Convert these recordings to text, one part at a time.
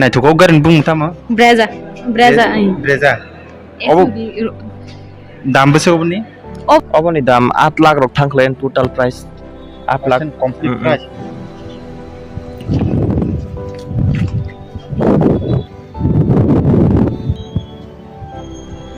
नायथ'खौ गारिनि बुंनो थामा Breza. ब्रेजा दाम बेसेबांनि अबनि दाम 8 लाख रक थांख्लेन total price 8 lakh complete price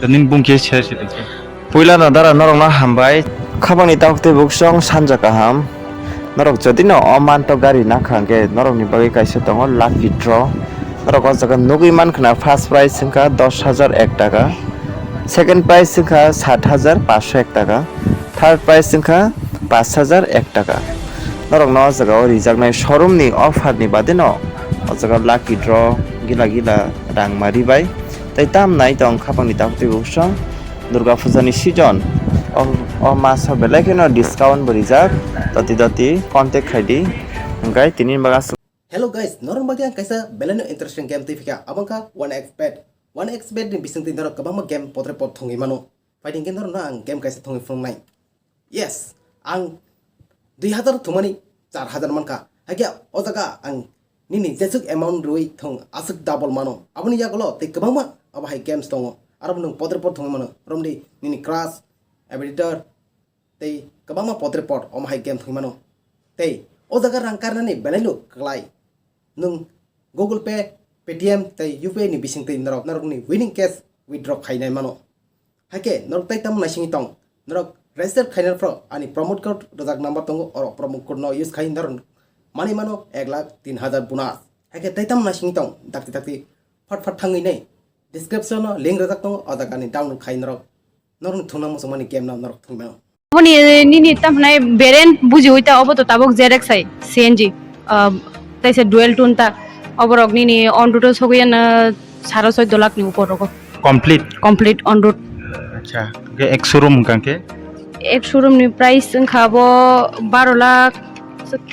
दा नों बुंखे सेर पुइला ना दारा नरंना हामबाय खाबानि तावते बुकसं सानजा गाहाम नरक जदि न अमान्त गारि ना खांगे नरकनि बागै काइसे दङ लाकी ड्र नरक जगह नुगै मानखना फार्स्ट प्राइस सिंका 10,001 টাকা सेकेंड प्राइस सिंका 7,501 টাকা थर्ड प्राइस सिंका 5,001 টাকা नरक न जगह रिजार्वनाय शोरूम नि ऑफर नि बादे न जगह लाकी ड्र गिला गिला रां मारिबाय तै ताम नाय दं खाबानि तावते बुकसं दुर्गा पूजानि सीजन और मासा बेलेग न डिस्काउंट बरिजाक दति कांटेक्ट खाइदि गाय तिनि बागास Hello guys, norong bagian kaisa belano interesting game tifika abangka 1xbet ni bising tin norok kabang game potre pot thongi mano fighting game norok na ang game kaisa thongi from nai yes ang 2000 thumani 4000 manka hagia ojaga ang nini jesuk amount roi thong asuk double mano abuni ya golo te kabang ma aba hai games tongo arabung potre pot thongi mano romdi nini crash editor te kabang ma potre pot om hai game thongi mano te ojaga rang karna ni belano klai nung Google Pay, Paytm, tay UPI ni bising tay narok ni winning cash withdraw khainai mano. Hake narok tay tam nasing itong narok register khainai pro ani promote code dojak number tongo or promote code no use khain daron mani mano 1,03,000 bonus. Hake tay tam nasing itong dakti fat thangi nei description no link dojak tongo odak ani download khain narok thunang mo somani game na narok thungmano. Aboni nini tam nai beren buji hoita obo to tabok ZX sai CNG তাইছে dual টুনটা অবরগ্নি নি অন root সগিয়ান 14.5 lakh নি উপর রকম complete on root আচ্ছা এক শোরুম কাকে এক শোরুম নি প্রাইস খাবো 12 লাখ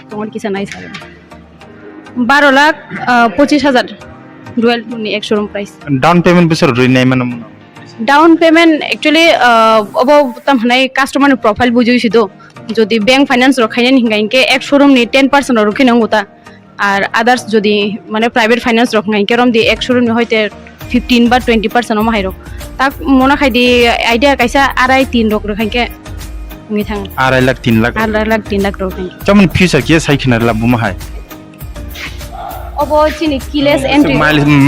তোমার কিছু নাই স্যার 12 লাখ 25,000 ডুয়েল টুন নি এক শোরুম প্রাইস ডাউন পেমেন্ট বেসর রই নাই মানে ডাউন পেমেন্ট एक्चुअली অব তাম হাই কাস্টমার প্রোফাইল বুঝিছি তো যদি ব্যাংক ফাইন্যান্স রখাইন হিঙ্গাইনকে এক শোরুম নি 10% রখিনাঙ্গুতা আর আদার্স যদি মানে প্রাইভেট ফাইন্যান্স রখাই কেরম দি এক শোরুম হইতে 15 বা 20% ও মাহাইরো তাক মনা খাই দি আইডিয়া কাইসা 2.5-3 লাখ রখাইকে মি থাং 2.5 লাখ 3 লাখ 3 লাখ রখাই যেমন ফিউচার কি সাইখিনা লাভ মাহাই অবো চিনি কিলেস এন্ট্রি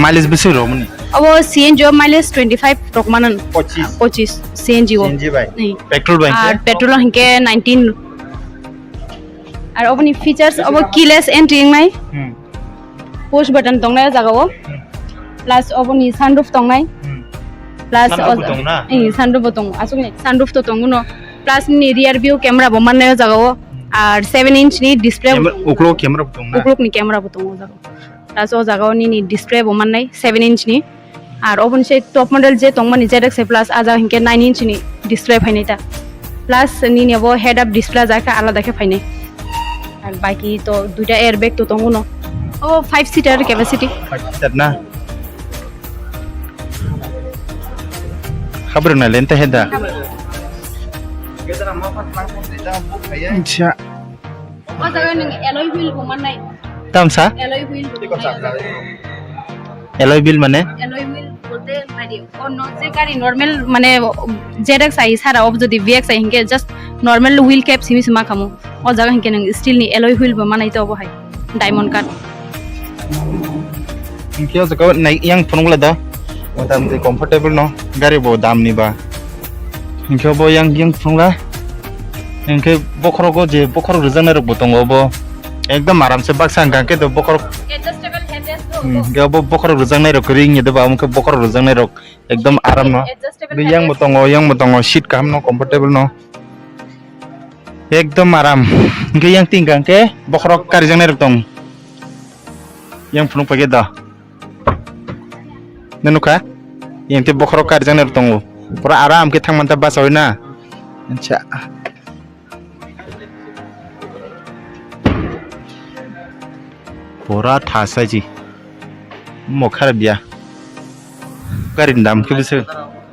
মাইলেজ বেশি রমনি অবো সিএনজি মাইলেজ 25 রকমানন 25 সিএনজি ভাই পেট্রোল বাইক আর পেট্রোল হিংকে 19 আর অবনি ফিচার্স অব কিলেস এন্ট্রি নাই পুশ বাটন দংনায় জাগাও প্লাস অবনি সানরুফ দংনাই প্লাস সানরুফ দং আসুনি সানরুফ তো দংনো প্লাস নি রিয়ার ভিউ ক্যামেরা বমাননায় জাগাও আর 7 ইঞ্চ নি ডিসপ্লে উকলো ক্যামেরা দংনা উকলো নি ক্যামেরা বতং জাগাও প্লাস ও জাগাও নি ডিসপ্লে বমাননাই 7 ইঞ্চ নি আর অবনি সেই টপ মডেল যে দংমানি ZX প্লাস আজা হিংকে 9 ইঞ্চ নি ডিসপ্লে ফাইনাইতা প্লাস নি নেবো হেড আপ ডিসপ্লে জাকা আলাদাকে ফাইনাই আর বাকি তো দুইটা এয়ারব্যাগ তো তঙ্গো ন ও 5 সিটার ক্যাপাসিটি 5 সিটার না খবর না লেনতে হেদা আচ্ছা ও জায়গা নি অ্যালয় হুইল বমান নাই তামসা অ্যালয় হুইল অ্যালয় হুইল মানে অ্যালয় হুইল বলতে পারি ও যে গাড়ি নরমাল মানে ZX আই সারা অব যদি VX আই হিংকে জাস্ট নরমাল হুইল ক্যাপ সিমিস মা খামু ও জায়গা হিংকে নং স্টিল নি অ্যালয় হুইল বানাইতে অব হাই ডায়মন্ড কাট হিংকে জায়গা নাই ইয়াং ফোনগুলা দা দাম যে কমফর্টেবল ন গাড়ি বো দাম নিবা হিংকে বো ইয়াং ফোনলা हिंके बखरो को जे बखरो रजन रो बतंग बो एकदम आराम से बक्सा गाके तो बखरो एडजस्टेबल हेडरेस्ट गे बो बखरो रजन रो करिंग ये दबा हमके बखरो रजन रो एकदम आराम न yang बतंग सीट काम न कंफर्टेबल न एकदम आराम हिंके yang tinggang के बखरो कारी जंग रो तंग yang फुनु पगे दा ननुका yang ते बखरो कारी जंग रो तंग पूरा आराम के थांग मनता बस होइना अच्छा पूरा ठासा जी मोखार बिया गारिन दाम के बिसे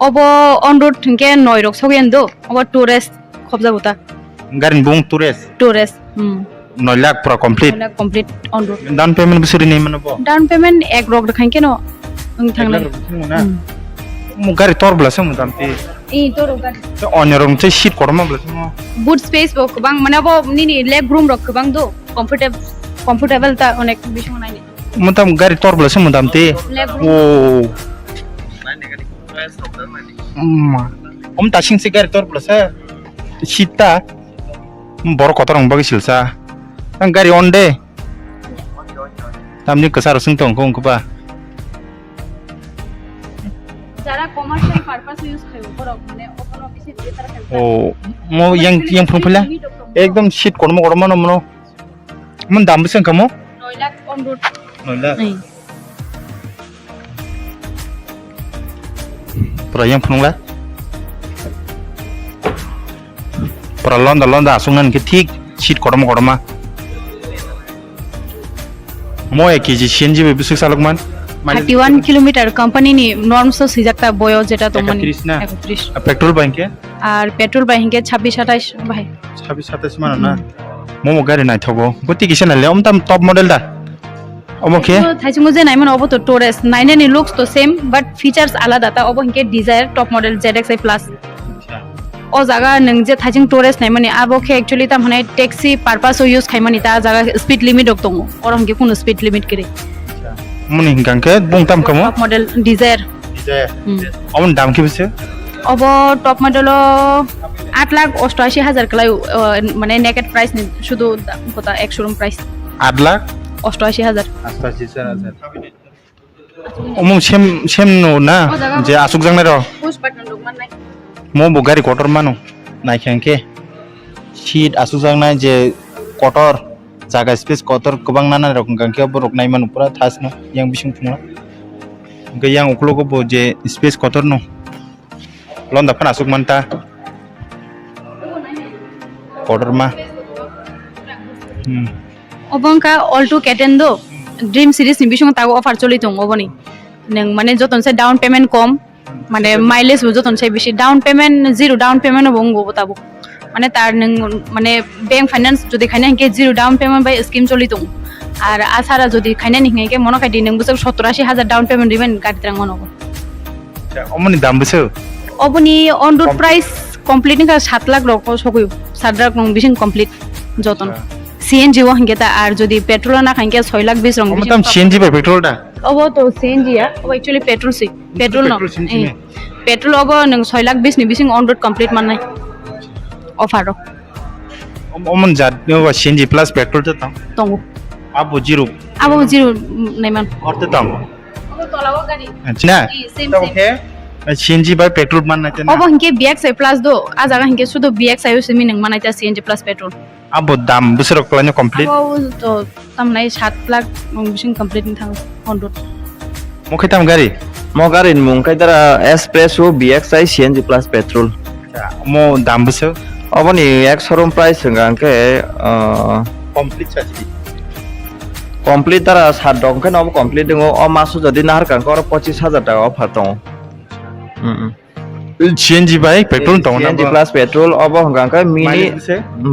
अबो ऑन रोड थंके 9 रक सगेन दो अबो टुरिस्ट खबजा गुता गारिन बुं tourist 9 lakh pura complete complete on road down payment bisuri ni mano bo down payment ek rok rakhain keno thangna mo gari tor bla sam damti to rok gari to onyorong che seat korma bla sam boot space bo bang mane bo ni leg room rok bang do comfortable ta onek bishon nai mo tam gari tor bla sam damti leg room oh ta sing se gari tor bla sa sita bor kotorong bagi silsa ang gari onde tamni kasar sung tong kong ba jara commercial purpose use khayo korok mane open office e tara khayo mo yang phula ekdom seat kormo kormo no mo mon dam bisang kamo 9 lakh on road 9 lakh pura yang phungla pura londa asungan ke thik seat kormo korma mo ekiji cng be bisuk salukman 31 kilometre company নি norms সিজাকটা বয় যেটা তো মানে 31 petrol বাইকে আর petrol বাইকে 26 28 ভাই 26 27 মানো না মোমো গাড়ি নাই থবো গতি কিসে নালে ওমতাম টপ মডেল দা ওমকে থাইচুঙ্গো যে নাইমান অব তো টোরেস 99 লুকস তো সেম বাট ফিচারস আলাদা তা অব হিকে Dzire top model ZXi plus ও জায়গা নং যে থাইচিং টোরেস নাইমানি আবকে एक्चुअली তা মানে ট্যাক্সি পারপাস ও ইউজ খাইমানি তা জায়গা স্পিড লিমিট দক দङ और हमके কোনো স্পিড লিমিট করে মনি হিংকাংকে বুংতাম কমো টপ মডেল ডিজায়ার অমন দাম কি বিছে अब टप मॉडल 8,88,000 कलाई মানে নেকেট প্রাইস নি শুধু কথা এক শোরুম প্রাইস 8,88,000 88,000 অমন সেম নো না যে আসুক জাংনাই র পুশ বাটন দগমান নাই মো বগারি কটর মানো নাইখাংকে সিট আসুক জাংনাই যে কটর জায়গা স্পেস কটর গোबां নানা রকম গাंके বরক নাই মানো পুরা থাস ন yang bising phunga gayang uklo ko bo je space কটর ন londa phana asuk manta কটর মা অবংকা অলটো ক্যাটেন্ডো ড্রিম সিরিজ নি বিসং তাগো অফার চলি দङ অবনি নং মানে যতন সে ডাউন পেমেন্ট কম মানে মাইলেজ যতন সে বেশি down payment zero down payment বঙ্গ বতাবো মানে তার নং মানে ব্যাংক ফাইনান্স যদি খাইনা কে জিরো ডাউন পেমেন্ট বাই স্কিম চলি দङ আর আসারা যদি খাইনা নিহে কে মন খাইদি নং বুসক 87,000 ডাউন পেমেন্ট দিবেন গাড়ি ত্রাং মন হবো অমনি দাম বিছে অবনি অন রোড প্রাইস কমপ্লিট কা 7 লাখ রক সকই 7 লাখ নং বিসিং কমপ্লিট যতন সিএনজি ও হংকেতা আর যদি পেট্রোল না খাইকে 6 লাখ 20 রং মতম সিএনজি বাই পেট্রোলটা अब तो सीएनजी या अब एक्चुअली पेट्रोल से पेट्रोल न पेट्रोल अब नों 6 लाख 20 नि बिसिंग ऑन रोड कंप्लीट माननाय ऑफर रो अमन जात नो सीएनजी प्लस पेट्रोल त तंगो अब जीरो नै मान और त तंगो अब तलाव गाडी अच्छा same okay CNG by petrol माननाय त अब हंके बीएक्स प्लस दो आ जागा हंके सुदो बीएक्स आयो सेमी नों माननाय त सीएनजी प्लस पेट्रोल अब दाम बिसर क्लानो कंप्लीट अब तो तमनाय 7 लाख बिसिंग कंप्लीट नि थाङो ऑन रोड मखे ताम गाड़ी mo garin mung kai dara espresso bxi cng plus petrol मो दाम बिसर oboni ek showroom price hingang ke complete साजी complete dara 7 dong kan ob complete dingo o masu jodi nahar kan ko 25,000 টাকা offer dong CNG by petrol त cng plus petrol ob hingang ke mini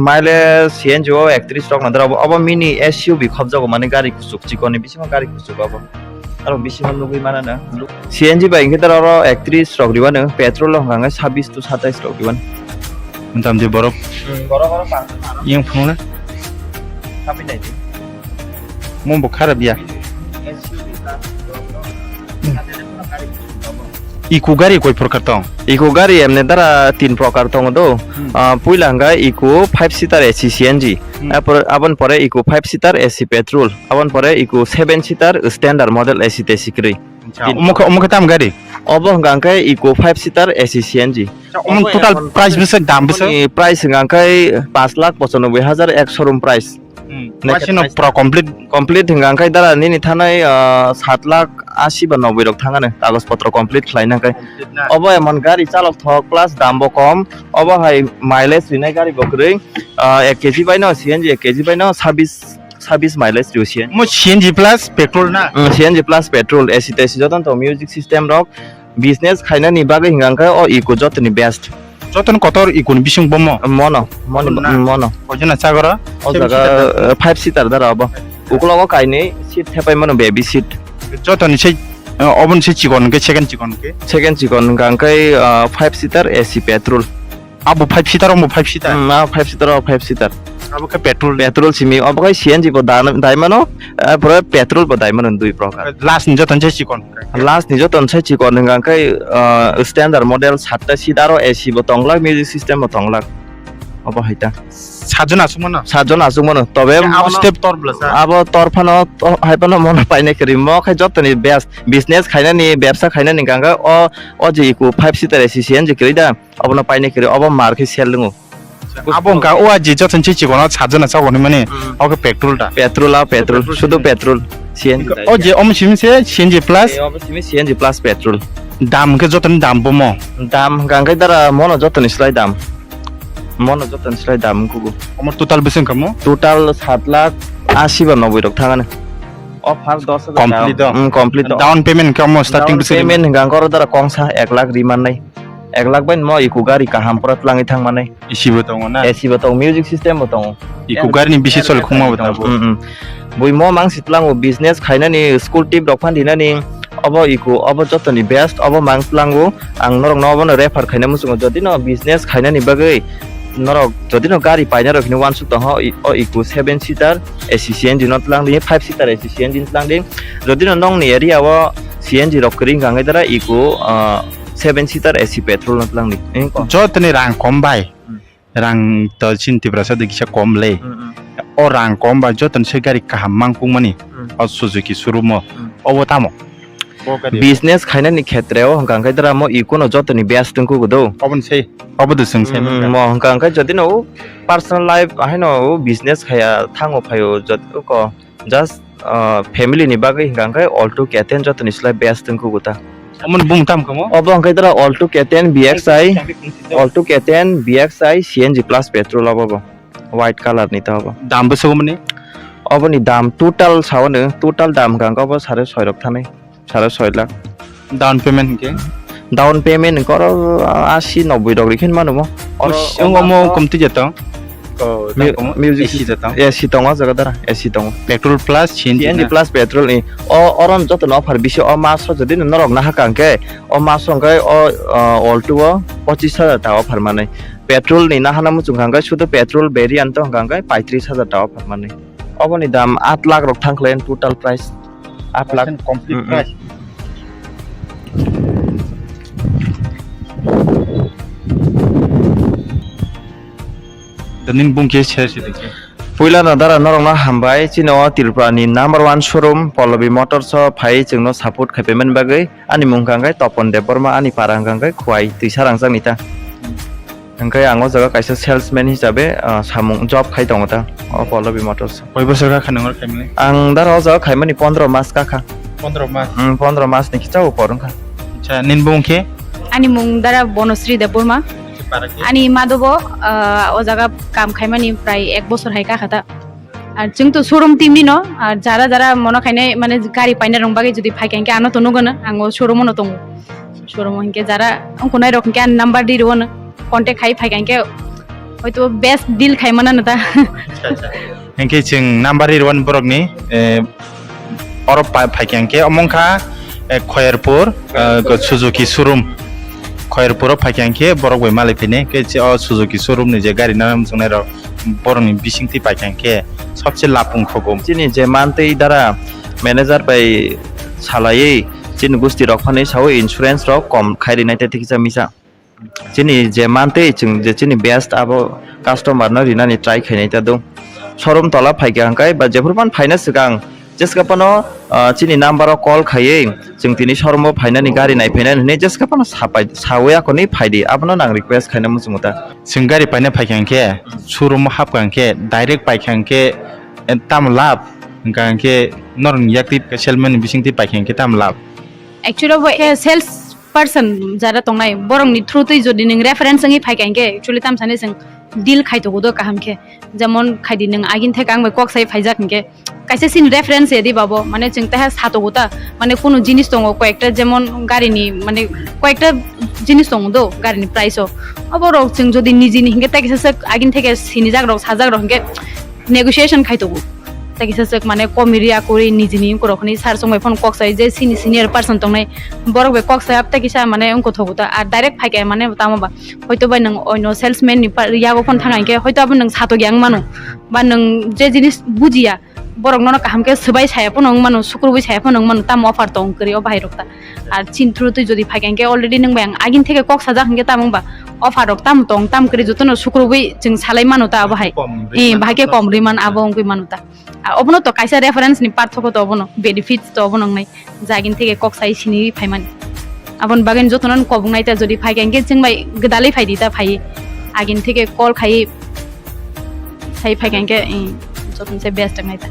mileage cng o 31 dong nadra ob mini suv khobjago mane gari kusuk chikoni bisima gari kusuk ob aro bisima lugui mana na cng ba ingke dara 31 rok riban petrol hingang 26 to 27 rok riban मतम जे बरफ yang phungla tapi dai mo bukhara biya Eeco गाड़ी कोई प्रकार त eco गाड़ी एमने दरा 3 प्रकार दङ दो पुइला हंगा इको 5 सीटर एसी सीएनजी अपन परे इको 5 सीटर एसी पेट्रोल अपन परे Eeco 7 seater standard model AC तेसिक्री मुख ताम गाड़ी अब हंगा के Eeco 5 seater AC CNG total price बिसे दाम बिसे प्राइस हंगा के 5,95,000 एक शोरूम प्राइस नेक्स्ट प्रो कंप्लीट हंगा के दरा नि थानाय 7,80,90 रक थाङानो कागज पत्र कंप्लीट खालायना के अब एमन गाड़ी चालक थक प्लस दामबो कम अब हाय माइलेज रिनाय गाड़ी बकरै 1 केजी बायनो सीएनजी 1 केजी बायनो 26 माइलेज रिउसियन मो सीएनजी प्लस पेट्रोल ना सीएनजी प्लस पेट्रोल एसी जतन तो म्यूजिक सिस्टम रक बिजनेस खाइना नि बागै हिंगांका ओ इको जतनि बेस्ट যতন কতর ইকুন বিসং বম mono mono কজনা চাগরা o jaga 5 seater dara abo ukulago kaini seat thepai mano baby seat যতন সেই অবন সেই চিকন কে second chikon gangkai 5 seater AC petrol আবু 5 সিটার অমু 5 সিটার 5 seater o 5 seater আবু কে petrol petrol simi obakai CNG bo dai mano pura petrol bo dai mano dui prokar last যতন সেই চিকন last ni joton sai chikon gangkai standard model 7ta seat aro AC bo tonglak music system bo tonglak obo haita সাজন আসু মনা sajon asung mano tobe Abu step তর ব্লাসা abo torphano haipano mono paine kri mo khai jotoni best business khaina ni ব্যবসা khaina ni ganga o je iku 5 seater AC CNG kri da obono paine kri obo mar khai sel lungu Abu কা ও আজি যতন সেই চিকন সাজন চাগনি মানে ওকে পেট্রোলটা petrol শুধু petrol CNG ও যে অম সিমসে CNG plus obo simi CNG plus petrol দাম কে যতন দাম বম dam gangkai dara mono jotoni slai dam mono jotoni slai dam kugu আমার টোটাল বেসন কামো total 7,80,000 বা 90 rok thangane offer 10,000 Complete complete down payment কামো স্টার্টিং বেসন payment gangkor dara kongsa 1 lakh riman nai 1 lakh bain mo iku gari kaham prat langi thang manai ইসিবো তো না AC batong music system batong ইকু গাড়ি বিশি চল খুমা বতাবো bui mo mang sitlang business khaina ni school tip rok phan dina ni obo iku obo jotoni best obo mang slangu ang norok no obo no refer khaina musungo jodi no business khaina ni bagai norok jodi no gari paina rok ni one suit ho o iku 7 seater AC CNG not lang ni 5 seater AC CNG lang ding jodi no nong ni area o CNG rok kring gangai dara iku 7 seater AC petrol not lang ni যতনি রাং কম বাই রাং তো চিন্তি প্রসাদ কিসা কম লে ও রাং কম বা যতন সে গাড়ি কাহাম মাংপুং মানি ও সুজুকি সুরুমো ও তামো business khaina ni khetreo gangai dara mo iku no jotoni best tungku godo অবন সেই অবদ সং সেই mo gangai jodi no personal life haino business khaya thango phayo jot ko just family ni bagai gangai all to keten jotoni slai best tungku gota অমন বুং তাম কামো obo gangai dara all to keten BXI all to keten BXI CNG plus petrol obo white color ni ta obo দাম বেসো মানে obo ni dam total sawane total dam ganga obo 6.5 rok thanai 6.5 lakh down payment কে down payment kor 80-90 rok rikhin manu mo অং অমো কমতি যেত music AC যেত AC tongo jaga dara AC tongo petrol plus CNG CNG plus petrol ni oron joto no offer bishi o maso jodi norok na hakangke o maso ngai o all to 25,000 ta offer manai petrol ni na hana muchung hangai sudo petrol variant to hangai 35,000 ta offer manai oboni dam 8 lakh rok thangklen total price 8 lakh complete price দনিন বুং কে শেষ দেখি puila na dara norok na hambai chino Tripura ni number 1 showroom Pallavi Motors o phai chungno support khaipemen bagai ani mungkangai Topon Deborma ani parangkangai khwai tuisarang jamita angkai ango jaga kaisa salesman hisabe samung job khai tongo ta o Pallavi Motors কয় বছর কা খানঙ্গর family ang dara o jaga khaimani 15 mas ka kha 15 মাস 15 mas ni kichau porong kha আচ্ছা নিন বুং কে ani mung dara bonusri deborma ani madobo o jaga kam khaimani prai 1 bochor hai ka khata আর जों তো showroom টিমনি ন আর যারা যারা মনে খাইনে মানে গাড়ি পাইনা রং বাগে যদি ফাইকাঙ্কে আনো তো নগনা আঙ্গো শোরুম ন তঙ্গো শোরুম হইকে যারা কোনাই রকম কে নাম্বার দি রোন কন্টাক্ট খাই ফাইকাঙ্কে হয়তো বেস্ট ডিল খাইমানা নতা এনকে जों নাম্বার 1 বরকনি অরব ফাইকাঙ্কে অমংখা খয়েরপুর সুজুকি শোরুম খয়েরপুর ফাইকাঙ্কে বরক বই মালিফিনে কে Suzuki showroom ni je gari nam sungnai rok boroni bisingti paikangke सबसे लापुं खगम chini je mantei dara manager bai salai chini gusti rok phani sao insurance rok kom khairi nai te tikisa misa chini je mantei chung je chini best abo customer na rina ni try khainai ta do showroom tola phaiga hangkai ba jefurban phaina sigang jeska pano chini number o call khaiye chung tini showroom o phaina ni gari nai phaina ne jeska pano sapai sawe akoni phaidi apno nang request khaina musumuta जों गारि पाइना फाइखांके showroom हाबखांके direct पाइखांके ताम लाभ गांके नरन याक्ति salmon बिसिंति पाइखांके ताम लाभ actually वो sales person Zara तंगनाय बरंनि through तै जदि नों रेफारेन्स नोंनि फाइकांके एक्चुअली ताम साने जों deal khaito godo kahamke jemon khaidi nang agin thek ang kok sai phaijak hinke kaise sin reference edi babo mane chingta ha sato gota mane kono jinis tongo koekta jemon gari ni mane koekta jinis tongo do gari ni price o abo rok ching jodi niji ni hinke takisa sak agin theke sinijak rok sajak rok hinke negotiation khaito go takisa sak mane komiria kori niji ni ko rokni sar somai phone kok sai je senior person tongnai borok be kok sai apta kisa mane unko thogota ar direct phaike mane tamaba hoyto bai nang oino salesman ni yago phone thangai ke hoyto abon nang sato gyang mano ba nang je jinis bujiya borok nono kahamke sebai saya pun nang mano sukrubui saya pun nang mano tam offer tong kari o bahai rokta ar chintru tu jodi phagengke already nang bang agin theke kok sajak hingke tamang ba offer rok tam tong tam kari jotono sukrubui jing salai mano ta bahai bahake kom riman abo ongkui mano ta obono to kaisa reference ni parthoko to obono benefits to obono ngai jagin theke kok sai sini phaiman abon bagen jotonon kobungnai ta jodi phagengke jingbai gedalai phaidi ta phai agin theke call khai sai phagengke joton se best ngai ta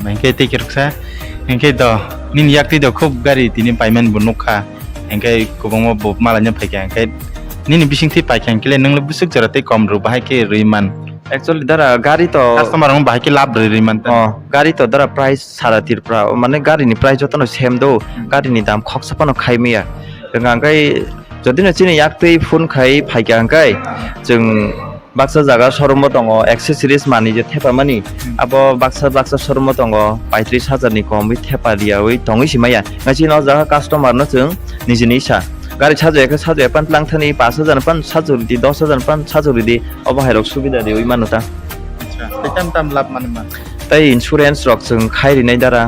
Mengke tikir sa engke do nin yakti do khub gari tini payment bunukha engke kubong bo malanya phaike engke nin bising thi paikang kile nang busuk jarate kom ru bahai ke riman actually dara gari to customer ang bahai ke lab riman gari to dara price sara tirpra mane gari ni price jotono same do gari ni dam khok sapano khaimia gangai jodi na chini yakti phone khai phaikangai jeng baksa jaga showroom tongo accessories mani je thepa mani abo baksa showroom tongo 35,000 ni komi thepa dia oi tongi simaya ngachi no jaga customer no chung nijini sa gari sajo pan langthani 5,000 pan sajo di 10,000 pan sajo di obo hairok subida di oi manuta acha tam lab mane man tai insurance rok chung khairi nai dara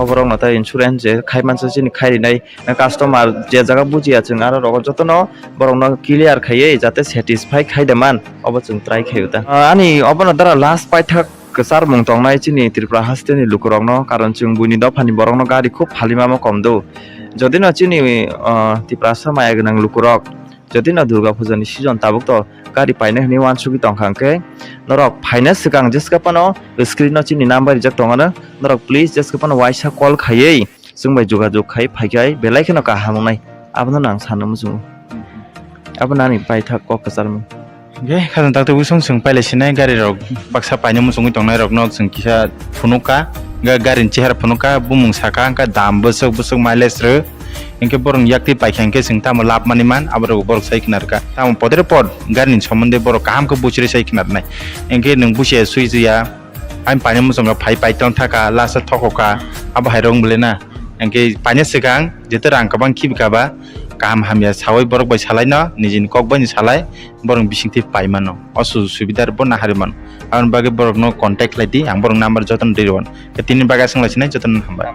oborok no tai insurance je khai mansa chini khairi nai customer je jaga bujiya chung aro rok jotono borok no clear khaiye jate satisfy khaidaman obo chung try khayuta ani obono dara last paithak kesar mung tongnai chini tripura haste ni lukurok no karon chung buini dofani borok no gari khub phalima mo komdo jodi no chini tripura samaya gnang lukurok jodi no Durga Puja ni season tabuk to gari paine ni wan sugi tongkhangke norok finance sikang jeska pano screen no chini number jak tongana norok please jeska pano waisa call khaiye jungbai jogajog khai phaikai belai kheno ka hamungnai abno nang sanam jung abna ni paithak ko kasarmu ge khadan takte busung sung paile sinai gari rok baksa paine mu sungi tongnai rok nok sung kisa phunuka garin chehar phunuka bumung saka angka dam busuk mileage re engke borong yakti paikangke sing tamo lab maniman abro borok sai kinarka tamo podere pod garin somonde borok kaham ko buchire sai kinar nai engke nung buche suijiya aim paine mu songa phai paitong thaka lasa thokoka aba hairong bulena engke paine sigang jete rang kabang kibikaba kaham hamya sawai borok bai salai no nijin kok bai salai borong bisingti paimano osu subidar bon hariman aun bage borok no contact laidi ang borong number joton dirwan tini baga sing lasinai joton hamba